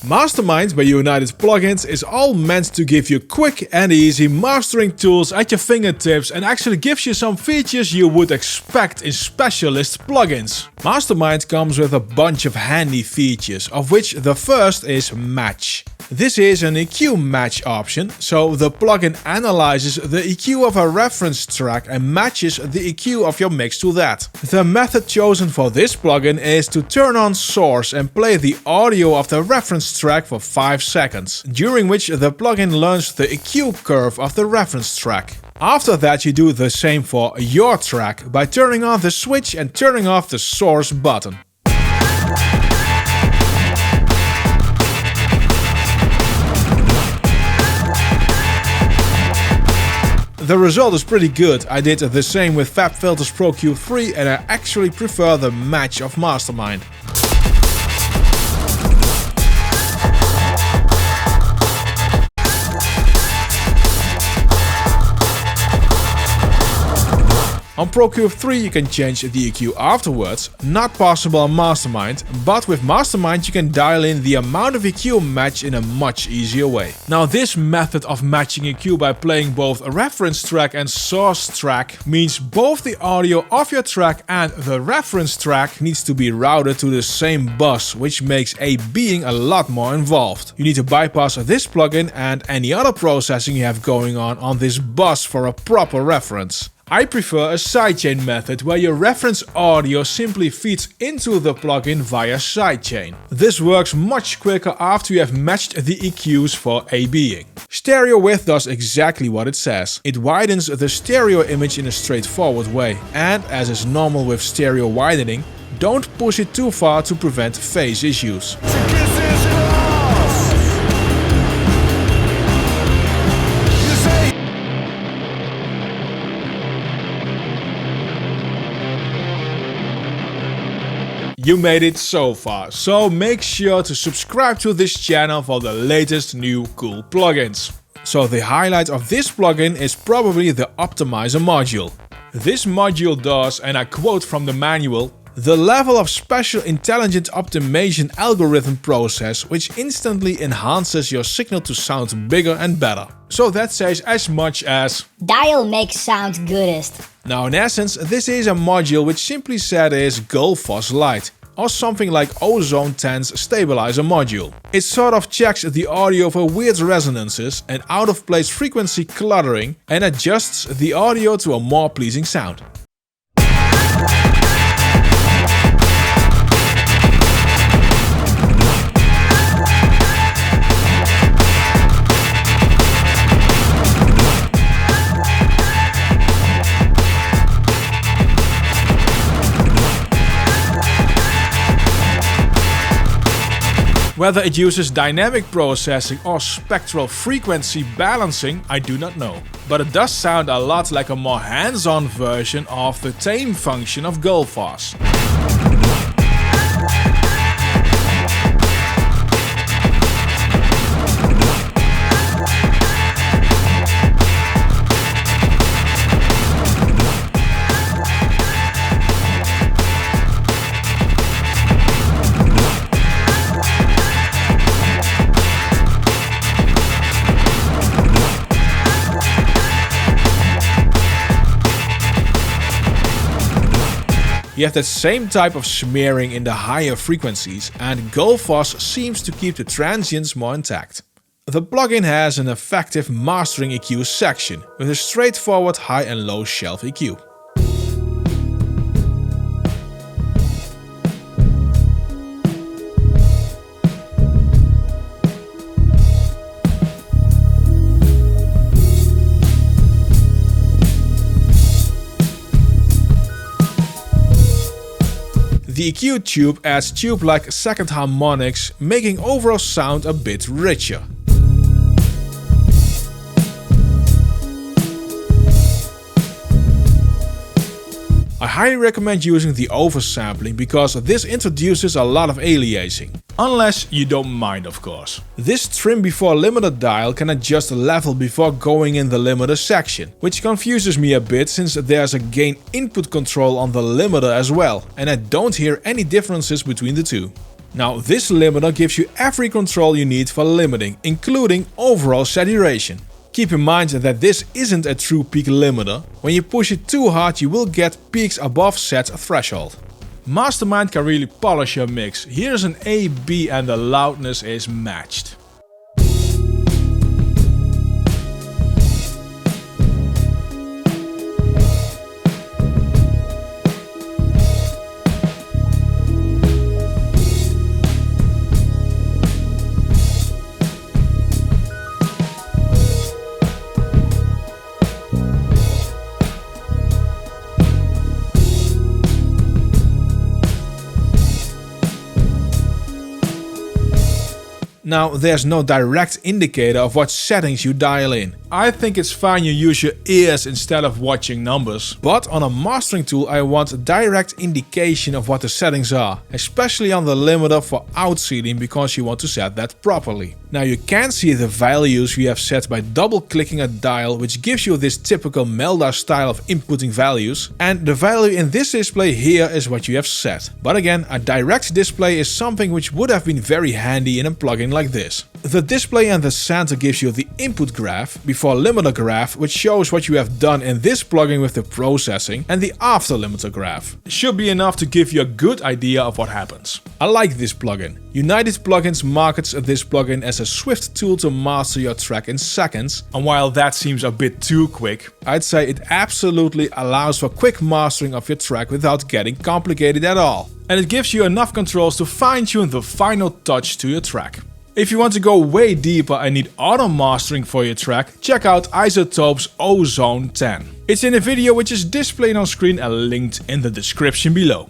Mastermind by United Plugins is all meant to give you quick and easy mastering tools at your fingertips and actually gives you some features you would expect in specialist plugins. Mastermind comes with a bunch of handy features, of which the first is Match. This is an EQ match option, so the plugin analyzes the EQ of a reference track and matches the EQ of your mix to that. The method chosen for this plugin is to turn on source and play the audio of the reference track for 5 seconds, during which the plugin learns the EQ curve of the reference track. After that, you do the same for your track by turning on the switch and turning off the source button. The result is pretty good. I did the same with Fabfilter Pro-Q3 and I actually prefer the match of Mastermind. On Pro-Q3 you can change the EQ afterwards, not possible on Mastermind, but with Mastermind you can dial in the amount of EQ match in a much easier way. Now this method of matching EQ by playing both a reference track and source track means both the audio of your track and the reference track needs to be routed to the same bus, which makes AVIDing a lot more involved. You need to bypass this plugin and any other processing you have going on this bus for a proper reference. I prefer a sidechain method where your reference audio simply feeds into the plugin via sidechain. This works much quicker after you have matched the EQs for AVIDing. Stereo width does exactly what it says. It widens the stereo image in a straightforward way, and as is normal with stereo widening, don't push it too far to prevent phase issues. You made it so far, so make sure to subscribe to this channel for the latest new cool plugins. So the highlight of this plugin is probably the optimizer module. This module does, and I quote from the manual, the level of special intelligent optimization algorithm process which instantly enhances your signal to sound bigger and better. So that says as much as dial makes sound goodest. Now in essence, this is a module which simply said is Gulfoss Lite, or something like Ozone 10's stabilizer module. It sort of checks the audio for weird resonances and out of place frequency cluttering and adjusts the audio to a more pleasing sound. Whether it uses dynamic processing or spectral frequency balancing, I do not know. But it does sound a lot like a more hands-on version of the Tame function of Gulfoss. You have that same type of smearing in the higher frequencies, and Gulfoss seems to keep the transients more intact. The plugin has an effective mastering EQ section with a straightforward high and low shelf EQ. The EQ tube adds tube-like second harmonics, making overall sound a bit richer. I highly recommend using the oversampling because this introduces a lot of aliasing. Unless you don't mind, of course. This trim before limiter dial can adjust the level before going in the limiter section, which confuses me a bit since there's a gain input control on the limiter as well, and I don't hear any differences between the two. Now this limiter gives you every control you need for limiting, including overall saturation. Keep in mind that this isn't a true peak limiter. When you push it too hard, you will get peaks above set threshold. Mastermind can really polish your mix. Here's an A, B and the loudness is matched. Now, there's no direct indicator of what settings you dial in. I think it's fine you use your ears instead of watching numbers. But on a mastering tool I want a direct indication of what the settings are, especially on the limiter for outseating because you want to set that properly. Now you can see the values you have set by double clicking a dial, which gives you this typical Melda style of inputting values, and the value in this display here is what you have set. But again, a direct display is something which would have been very handy in a plugin like this. The display in the center gives you the input graph, before limiter graph, which shows what you have done in this plugin with the processing, and the after limiter graph. It should be enough to give you a good idea of what happens. I like this plugin. United Plugins markets this plugin as a swift tool to master your track in seconds, and while that seems a bit too quick, I'd say it absolutely allows for quick mastering of your track without getting complicated at all. And it gives you enough controls to fine-tune the final touch to your track. If you want to go way deeper and need auto mastering for your track, check out Izotope's Ozone 10. It's in a video which is displayed on screen and linked in the description below.